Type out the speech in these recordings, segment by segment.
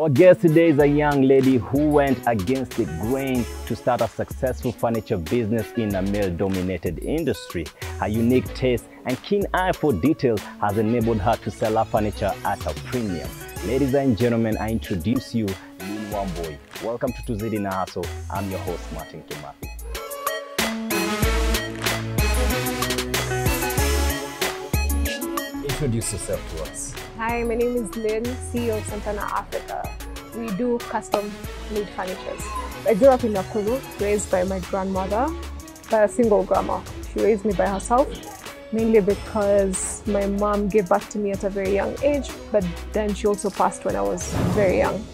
Our guest today is a young lady who went against the grain to start a successful furniture business in a male-dominated industry. Her unique taste and keen eye for details has enabled her to sell her furniture at a premium. Ladies and gentlemen, I introduce you, Lynn Wambui. Welcome to Tuzidi na Hustle. I'm your host, Martin Kimathi. Introduce yourself to us. Hi, my name is Lynn, CEO of Santana Africa. We do custom-made furniture. I grew up in Nakuru, raised by my grandmother, by a single grandma. She raised me by herself, mainly because my mom gave birth to me at a very young age, but then she also passed when I was very young.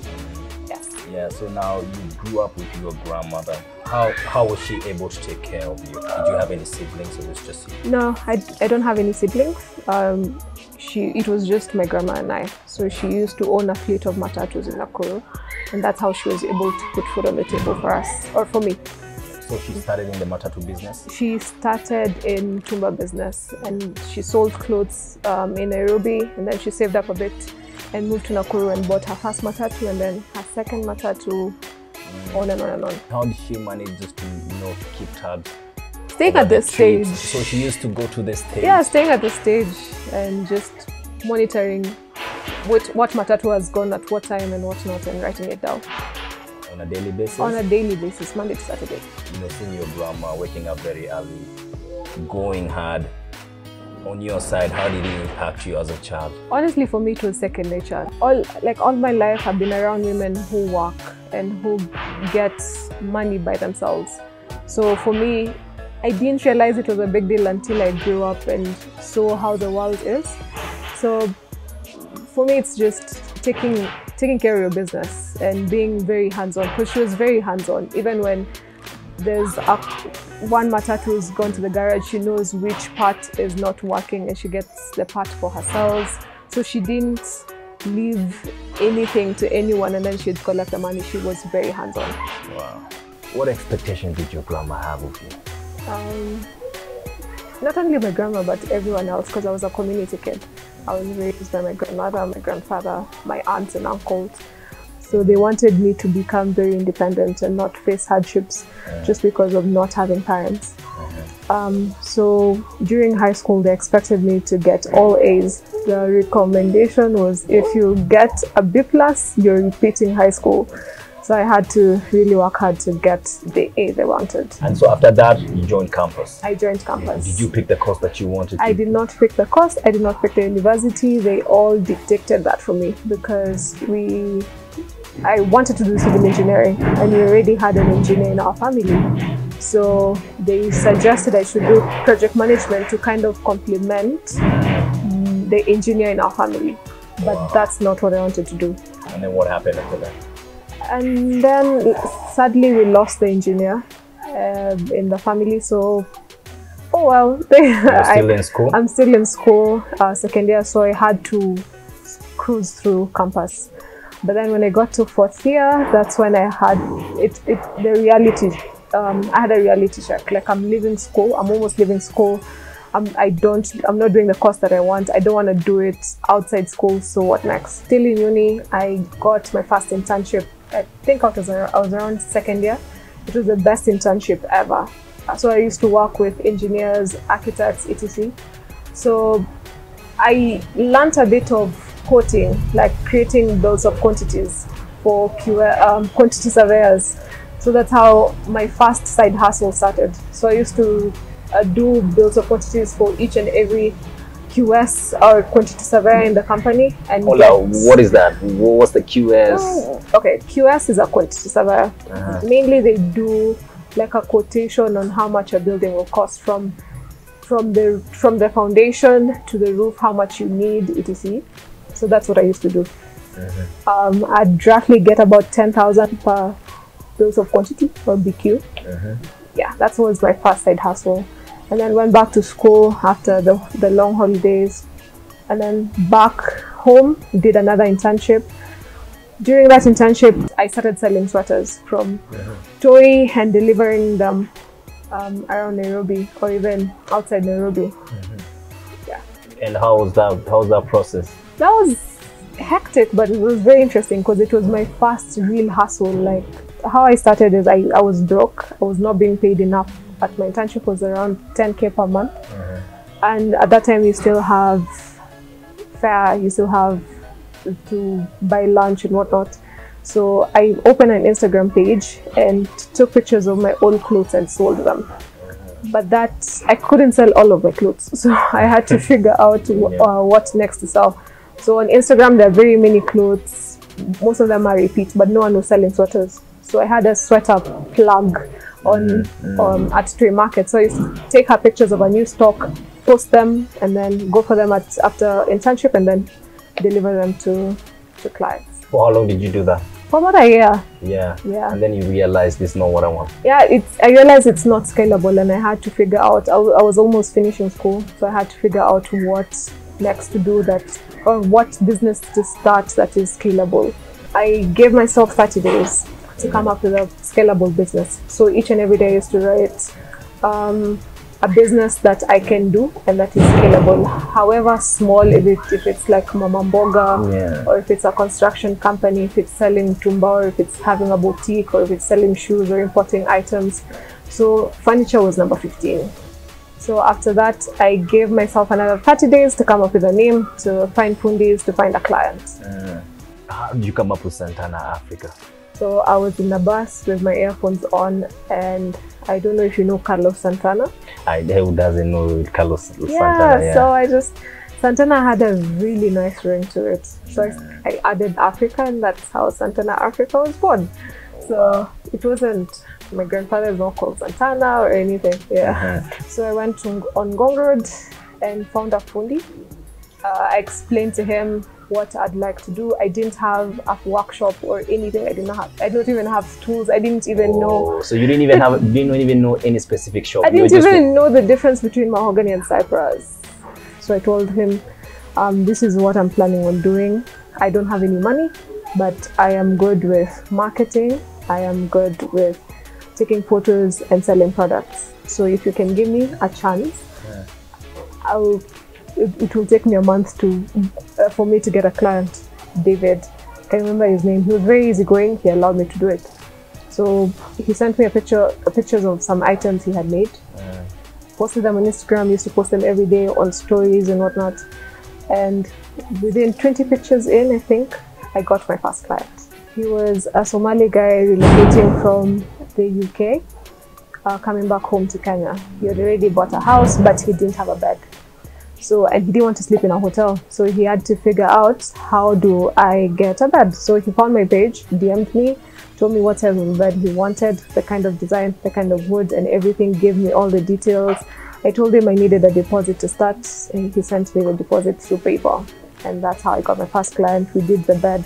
Yes. Yeah, so now you grew up with your grandmother. How was she able to take care of you? Did you have any siblings or was it just you? No, I don't have any siblings. It was just my grandma and I. So she used to own a fleet of matatus in Nakuru, and that's how she was able to put food on the table for us, or for me. So she started in the matatu business? She started in Tumba business, and she sold clothes in Nairobi, and then she saved up a bit and moved to Nakuru and bought her first matatu and then her second matatu, on and on and on. How did she manage just to, keep tabs? Staying at the stage. So she used to go to the stage? Yeah, staying at the stage and just monitoring what matatu has gone at what time and what not, and writing it down. On a daily basis? On a daily basis, Monday to Saturday. Seeing your grandma waking up very early, going hard, on your side, how did it impact you as a child? Honestly, for me, it was second nature. All my life, I've been around women who work and who get money by themselves. So for me, I didn't realize it was a big deal until I grew up and saw how the world is. So for me, it's just taking care of your business and being very hands-on, because she was very hands-on. Even when there's one matatu's gone to the garage, she knows which part is not working and she gets the part for herself. So she didn't leave anything to anyone and then she'd collect the money. She was very hands-on. Wow. What expectations did your grandma have of you? Not only my grandma, but everyone else, because I was a community kid. I was raised by my grandmother, my grandfather, my aunts and uncles. So they wanted me to become very independent and not face hardships just because of not having parents. So during high school, they expected me to get all A's. The recommendation was if you get a B+, you're repeating high school. So I had to really work hard to get the A they wanted. And so after that, you joined campus? I joined campus. Did you pick the course that you wanted to? I did not pick the course. I did not pick the university. They all dictated that for me because I wanted to do civil engineering and we already had an engineer in our family. So they suggested I should do project management to kind of complement the engineer in our family. But that's not what I wanted to do. And then what happened after that? And then sadly we lost the engineer in the family. So, oh well. You're still in school? I'm still in school, second year, so I had to cruise through campus. But then when I got to fourth year, that's when I had the reality. I had a reality check. Like, I'm leaving school. I'm almost leaving school. I'm not doing the course that I want. I don't want to do it outside school. So what next? Still in uni, I got my first internship. I think I was around second year. It was the best internship ever. So I used to work with engineers, architects, etc. So I learned a bit of quoting, like creating bills of quantities for quantity surveyors. So that's how my first side hustle started. So I used to do bills of quantities for each and every QS or quantity surveyor in the company. And what is that? What's the QS? Okay, QS is a quantity surveyor. Mainly they do like a quotation on how much a building will cost from the foundation to the roof, how much you need, etc. So that's what I used to do. I'd roughly get about 10,000 per bills of quantity or BQ. Yeah, that was my first side hustle. And then went back to school after the long holidays. And then back home, did another internship. During that internship, I started selling sweaters from Toi and delivering them around Nairobi or even outside Nairobi. Yeah. And how was that process? That was hectic, but it was very interesting because it was my first real hustle. Like how I started is I was broke. I was not being paid enough. But my internship was around 10K per month. And at that time you still have fare, you still have to buy lunch and whatnot. So I opened an Instagram page and took pictures of my old clothes and sold them. But that, I couldn't sell all of my clothes. So I had to figure out what next to sell. So on Instagram, there are very many clothes. Most of them are repeat, but no one was selling sweaters. So I had a sweater plug on at Stray Market. So I used to take her pictures of a new stock, post them, and then go for them after internship, and then deliver them to clients. For how long did you do that? For about a year. Yeah. And then you realized this is not what I want. Yeah, I realized it's not scalable, and I had to figure out. I was almost finishing school, so I had to figure out what next to do or what business to start that is scalable. I gave myself 30 days to come up with a scalable business. So each and every day I used to write a business that I can do and that is scalable, however small, if it's like Mama Mboga, or if it's a construction company, if it's selling tumba, or if it's having a boutique, or if it's selling shoes or importing items. So furniture was number 15. So after that, I gave myself another 30 days to come up with a name, to find fundis, to find a client. How did you come up with Santana Africa? So I was in a bus with my earphones on, and I don't know if you know Carlos Santana. Who doesn't know Carlos Santana? Yeah, so Santana had a really nice ring to it. So I added Africa, and that's how Santana Africa was born. So it wasn't, my grandfather is not called Santana or anything. So I went on Ngong Road and found a fundi. I explained to him what I'd like to do. I didn't have a workshop or anything. I don't even have tools. I didn't even know. So you didn't even know any specific shop. I didn't even know the difference between mahogany and cypress. So I told him, this is what I'm planning on doing. I don't have any money, but I am good with marketing. I am good with taking photos and selling products. So if you can give me a chance, it will take me a month for me to get a client. David, I can remember his name. He was very easygoing. He allowed me to do it. So he sent me pictures of some items he had made. Posted them on Instagram. Used to post them every day on stories and whatnot. And within 20 pictures in, I think, I got my first client. He was a Somali guy relocating from the UK, coming back home to Kenya. He had already bought a house, but he didn't have a bed. So, and he didn't want to sleep in a hotel. So he had to figure out, how do I get a bed? So he found my page, DM'd me, told me what type of bed he wanted, the kind of design, the kind of wood and everything, gave me all the details. I told him I needed a deposit to start, and he sent me the deposit through PayPal. And that's how I got my first client. We did the bed.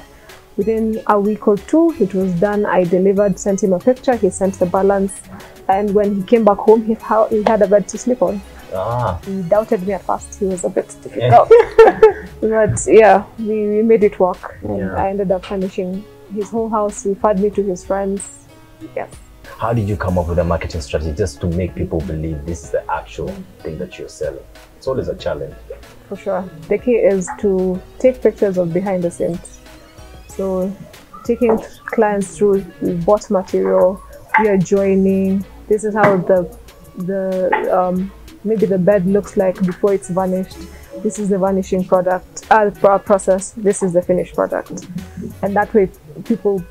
Within a week or two, it was done. I delivered, sent him a picture, he sent the balance. And when he came back home, he had a bed to sleep on. He doubted me at first. He was a bit difficult. But yeah, we made it work. And I ended up furnishing his whole house, referred me to his friends. Yes. How did you come up with a marketing strategy just to make people believe this is the actual thing that you're selling? It's always a challenge. For sure. The key is to take pictures of behind the scenes. So taking clients through bought material, we are joining. This is how maybe the bed looks like before it's varnished. This is the varnishing process. This is the finished product. And that way people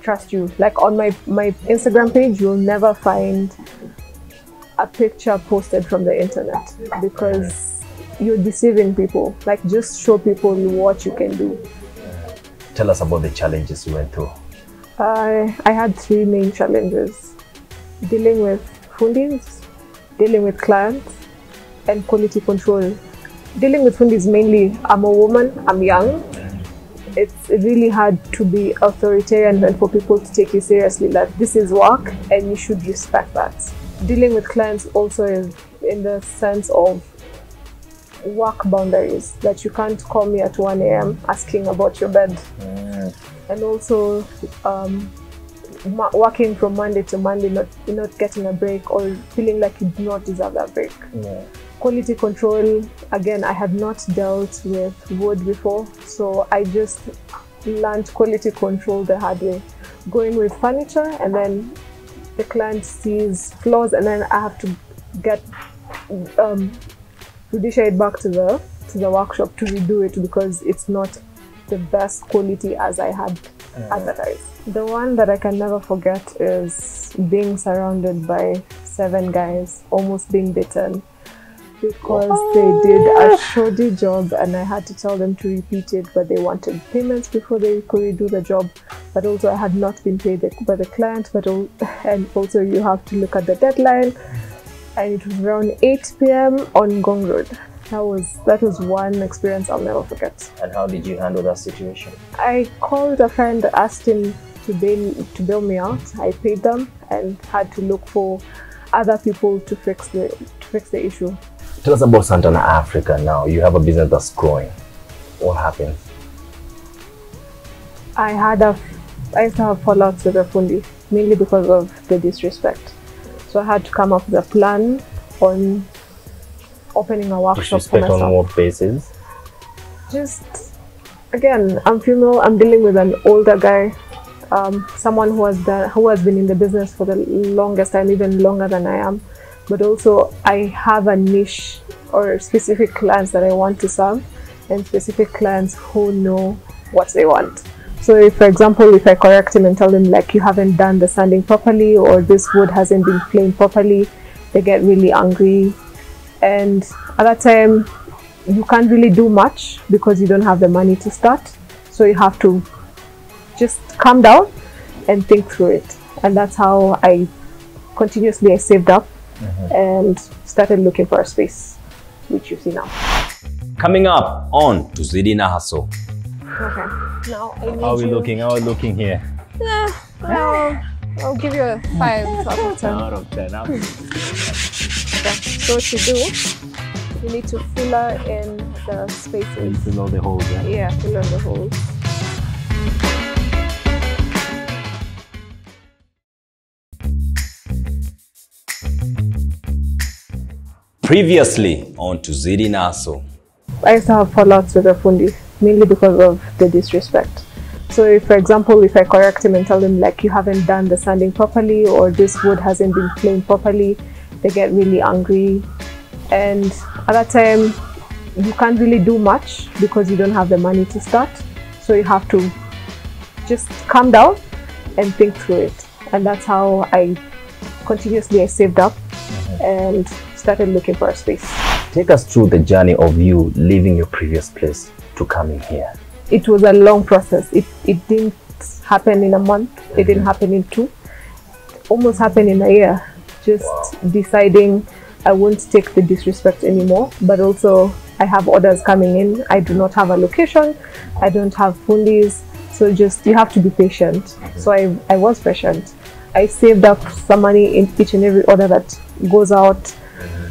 trust you. Like on my Instagram page, you'll never find a picture posted from the internet because you're deceiving people. Like, just show people what you can do. Tell us about the challenges you went through. I had 3 main challenges: dealing with fundis, dealing with clients, and quality control. Dealing with fundis mainly, I'm a woman, I'm young. It's really hard to be authoritarian and for people to take you seriously. Like, this is work and you should respect that. Dealing with clients also is in the sense of work boundaries, that you can't call me at 1 a.m. asking about your bed. And also working from Monday to Monday, not getting a break or feeling like you do not deserve that break. Quality control, again, I had not dealt with wood before, so I just learned quality control the hard way. Going with furniture, and then the client sees flaws, and then I have to get rudisha it back to the workshop to redo it because it's not the best quality as I had advertised. The one that I can never forget is being surrounded by 7 guys, almost being bitten because they did a shoddy job, and I had to tell them to repeat it, but they wanted payments before they could redo the job. But also I had not been paid by the client, and also you have to look at the deadline, and it was around 8 p.m. on Ngong Road. That was one experience I'll never forget. And how did you handle that situation? I called a friend, asked him to bail me out. I paid them and had to look for other people to fix the issue. Tell us about Santana Africa now. You have a business that's growing. What happened? I used to have fallouts with the fundi, mainly because of the disrespect. So I had to come up with a plan on opening a workshop for myself. On what basis? Just, again, I'm female, I'm dealing with an older guy, someone who has been in the business for the longest time, even longer than I am. But also I have a niche or specific clients that I want to serve, and specific clients who know what they want. So if, for example, if I correct him and tell him like you haven't done the sanding properly, or this wood hasn't been planed properly, they get really angry. And at that time you can't really do much because you don't have the money to start. So you have to just calm down and think through it. And that's how I saved up and started looking for a space, which you see now. Coming up on Tuzidi na Hustle. Okay. Now I need How are we looking? How are we looking here? Yeah, well, I'll give you a 5 out of 10. Out of 10. Okay. So to do, you need to fill in the spaces. You fill all the holes, yeah? Yeah, fill in the holes. Previously on Tuzidi na Hustle. I used to have fallouts with the fundi, mainly because of the disrespect. So if, for example, if I correct him and tell him like you haven't done the sanding properly, or this wood hasn't been planed properly, they get really angry. And at that time you can't really do much because you don't have the money to start. So you have to just calm down and think through it. And that's how I saved up and started looking for a space. Take us through the journey of you leaving your previous place to coming here. It was a long process. It didn't happen in a month. It didn't happen in 2. It almost happened in a year. Just deciding I won't take the disrespect anymore, but also I have orders coming in. I do not have a location. I don't have fundis. So just, you have to be patient. So I was patient. I saved up some money in each and every order that goes out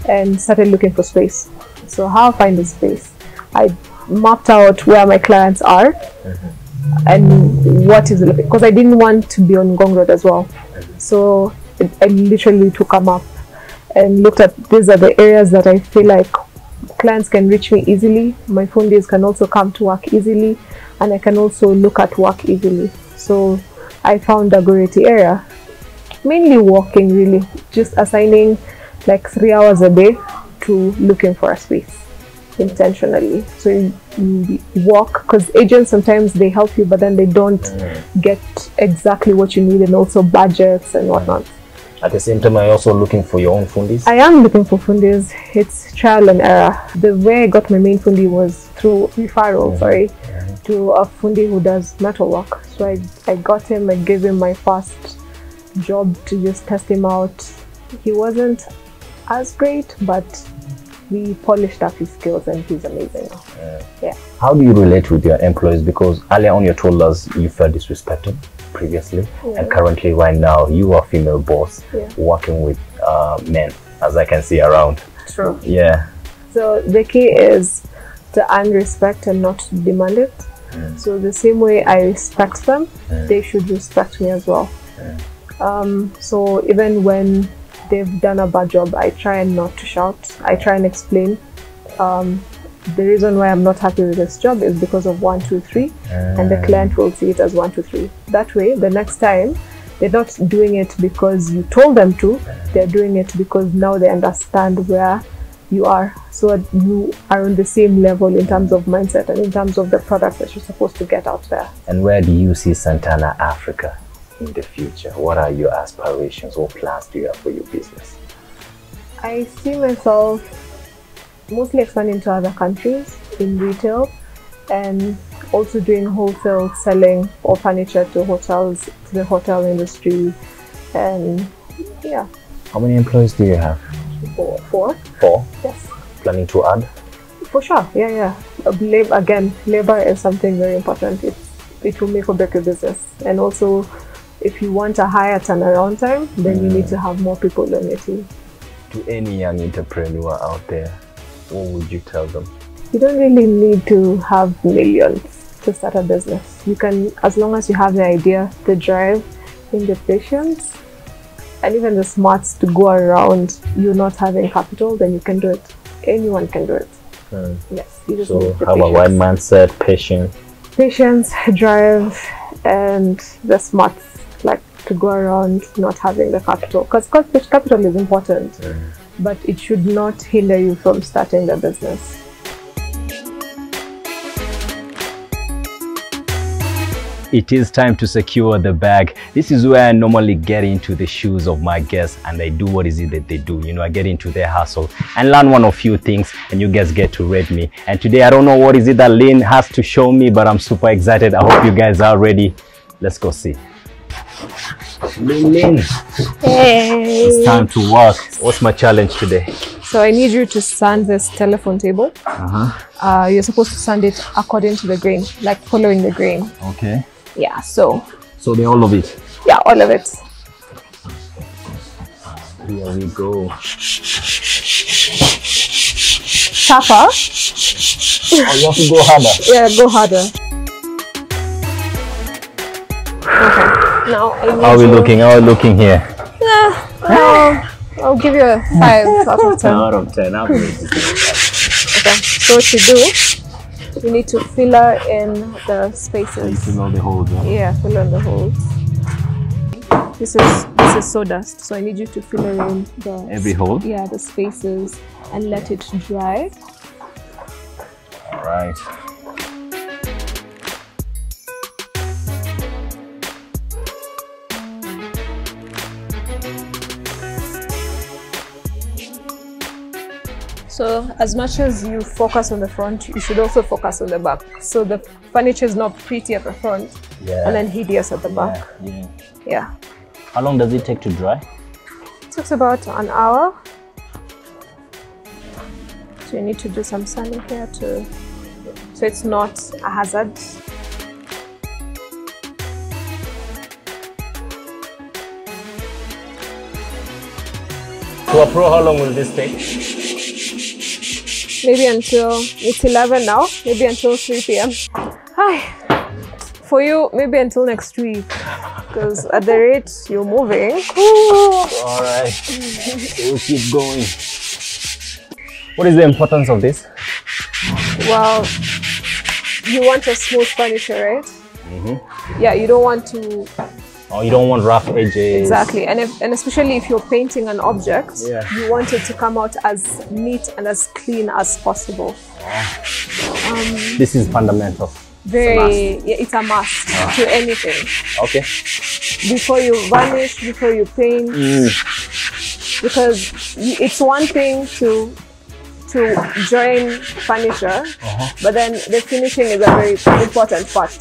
and started looking for space. So how I find the space? I mapped out where my clients are and what is it, because I didn't want to be on Ngong Road as well. So I literally took a map and looked at, these are the areas that I feel like clients can reach me easily. My fundis can also come to work easily, and I can also look at work easily. So I found a Goreti area, mainly walking, really, just assigning like 3 hours a day to looking for a space intentionally. So you walk, because agents sometimes they help you, but then they don't get exactly what you need, and also budgets and whatnot. At the same time, are you also looking for your own fundis? I am looking for fundis. It's trial and error. The way I got my main fundi was through referral, to a fundi who does metal work. So I got him, I gave him my first job to just test him out. He wasn't as great, but we polished up his skills and he's amazing. Yeah. How do you relate with your employees? Because earlier on you told us you felt disrespected previously, and currently right now you are a female boss working with men, as I can see around. True. Yeah. So the key is to earn respect and not to demand it. So the same way I respect them, they should respect me as well. So even when they've done a bad job, I try not to shout. I try and explain. The reason why I'm not happy with this job is because of 1, 2, 3, and the client will see it as 1, 2, 3. That way, the next time, they're not doing it because you told them to, they're doing it because now they understand where you are. So you are on the same level in terms of mindset and in terms of the product that you're supposed to get out there. And where do you see Santana Africa in the future? What are your aspirations? What plans do you have for your business? I see myself mostly expanding to other countries in retail and also doing wholesale selling of furniture to hotels, to the hotel industry, and yeah. How many employees do you have? 4. 4? Yes. Planning to add? For sure, yeah. Labor is something very important. It will make or break your business. And also, if you want a higher turnaround time, then you need to have more people on your team. To any young entrepreneur out there, what would you tell them? You don't really need to have millions to start a business. You can, as long as you have the idea, the drive, and the patience, and even the smarts to go around you not having capital, then you can do it. Anyone can do it. Yes, you just need the how about one mindset, patience, drive, and the smarts, like to go around not having the capital. Because capital is important, but it should not hinder you from starting the business. It is time to secure the bag. This is where I normally get into the shoes of my guests and I do what is it that they do. You know, I get into their hustle and learn one or few things, and you guys get to rate me. And today I don't know what is it that Lynn has to show me, but I'm super excited. I hope you guys are ready. Let's go see. Lynn. Hey! It's time to work. What's my challenge today? So I need you to sand this telephone table. You're supposed to sand it according to the grain, like following the grain. Okay. Yeah, so the all of it? Yeah, all of it. Here we go. Sharper. Oh, you have to go harder? Yeah, go harder. Okay. Now, how are we looking? How are we looking here? Yeah, I'll give you a 5 out of 10. Out of 10. Okay, so what you do, you need to fill in the spaces. Fill all the holes, huh? Yeah, fill in the holes. This is sawdust, so I need you to fill in every hole? Yeah, the spaces and let it dry. All right. So as much as you focus on the front, you should also focus on the back. So the furniture is not pretty at the front and then hideous at the back. Yeah. How long does it take to dry? It takes about an hour. So you need to do some sanding here so it's not a hazard. To a pro, how long will this take? Maybe until, it's 11 now, maybe until 3 p.m. Hi. For you, maybe until next week, because at the rate you're moving. All right, we'll keep going. What is the importance of this? Well, you want a smooth furniture, right? Yeah, you don't want to... Oh, you don't want rough edges. Exactly, and especially if you're painting an object, you want it to come out as neat and as clean as possible. This is fundamental. It's a must to anything. Okay. Before you varnish, before you paint, because it's one thing to join furniture, but then the finishing is a very important part.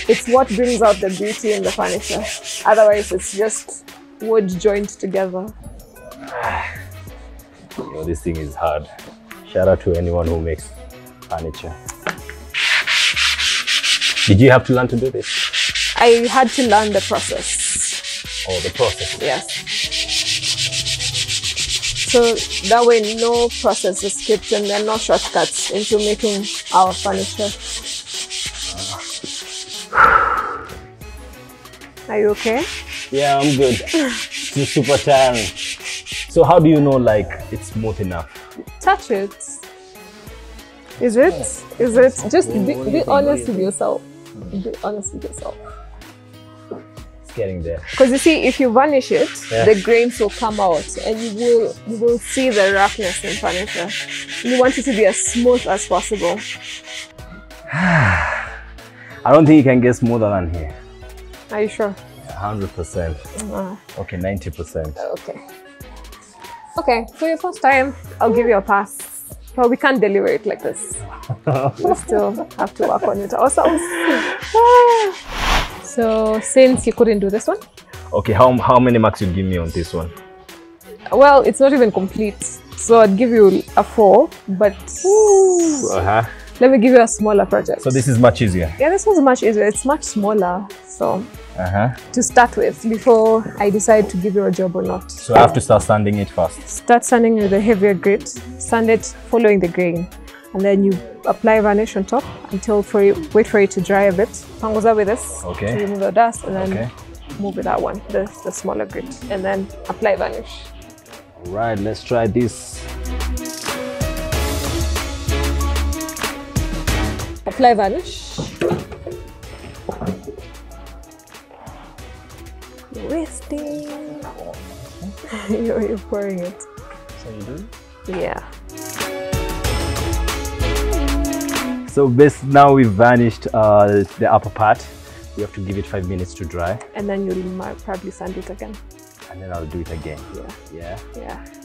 It's what brings out the beauty in the furniture. Otherwise, it's just wood joined together. You know, this thing is hard. Shout out to anyone who makes furniture. Did you have to learn to do this? I had to learn the process. Oh, the process? Yes. So that way, no process is skipped and there are no shortcuts into making our furniture. Are you okay? Yeah, I'm good. It's super tiring. So how do you know like it's smooth enough? Touch it. Is it? Is it? Just be honest with yourself. Be honest with yourself. It's getting there. Because you see, if you varnish it, the grains will come out, and you will see the roughness in furniture. You want it to be as smooth as possible. I don't think you can get smoother than here. Are you sure? 100%. Okay, 90%. Okay. Okay, for your first time, I'll give you a pass. But we can't deliver it like this. We still have to work on it ourselves. So, since you couldn't do this one. Okay, how many marks you give me on this one? Well, it's not even complete. So I'd give you a 4, but let me give you a smaller project. So this is much easier? Yeah, this one's much easier. It's much smaller. So to start with, before I decide to give you a job or not. So I have to start sanding it first? Start sanding with a heavier grit. Sand it following the grain. And then you apply varnish on top until wait for it to dry a bit. Pangoza with this to remove the dust, and then move with that one, the smaller grit. And then apply varnish. Alright, let's try this. Apply varnish. Wasting. You're pouring it. So you do? Yeah. So now we've varnished the upper part. We have to give it 5 minutes to dry. And then you'll probably sand it again. And then I'll do it again. Yeah.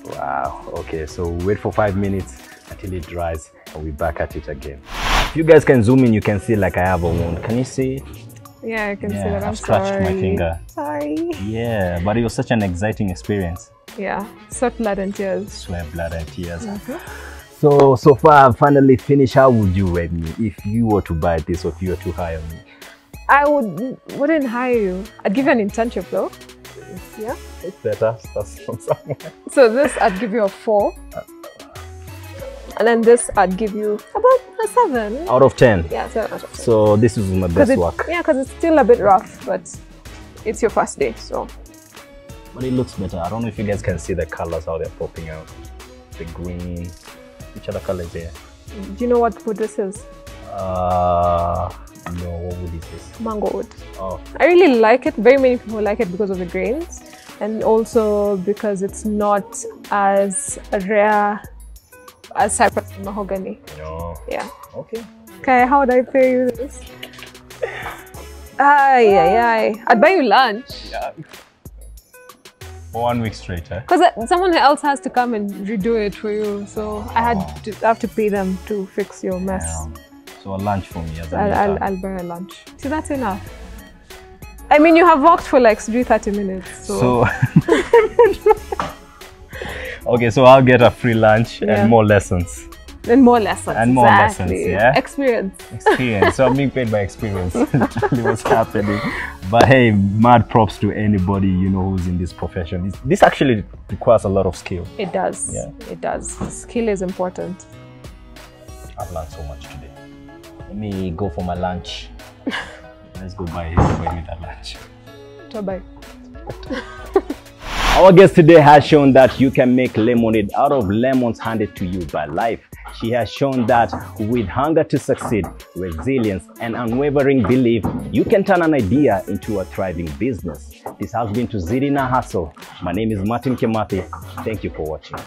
Wow. Okay, so wait for 5 minutes until it dries, and we're back at it again. If you guys can zoom in, you can see like I have a wound. Can you see it? Yeah, I can see that. I've scratched my finger. Sorry. Yeah, but it was such an exciting experience. Yeah, sweat, blood and tears. Sweat, blood and tears. So far I've finally finished. How would you rate me if you were to buy this, or if you were to hire me? I wouldn't hire you. I'd give you an internship though. Yeah? It's better. That's from somewhere. So this I'd give you a 4. And then this I'd give you about a 7. Out of 10? Yeah, 7 out of 10. So this is my best work. Yeah, because it's still a bit rough, but it's your first day, so. But it looks better. I don't know if you guys can see the colors, how they're popping out. The green. Which other color is there? Do you know what wood this is? No, what wood is this? Mango wood. Oh. I really like it. Very many people like it because of the grains, and also because it's not as rare as cypress and mahogany. No. Yeah. Okay. Okay, how would I pay you this? I'd buy you lunch. Yeah. For 1 week straight, eh? Because someone else has to come and redo it for you, so I have to pay them to fix your mess. Yeah. So a lunch for me. I'll buy a lunch. See, that's enough. I mean, you have walked for like 30 minutes. So. Okay, so I'll get a free lunch and more lessons. And more lessons. And more lessons, yeah? Experience. So I'm being paid by experience. Literally what's happening. But hey, mad props to anybody, you know, who's in this profession. This actually requires a lot of skill. It does. Yeah. It does. Skill is important. I've learned so much today. Let me go for my lunch. Let's go buy me that lunch. Bye. Our guest today has shown that you can make lemonade out of lemons handed to you by life. She has shown that with hunger to succeed, resilience, and unwavering belief, you can turn an idea into a thriving business. This has been To Zidi na Hustle. My name is Martin Kimathi. Thank you for watching.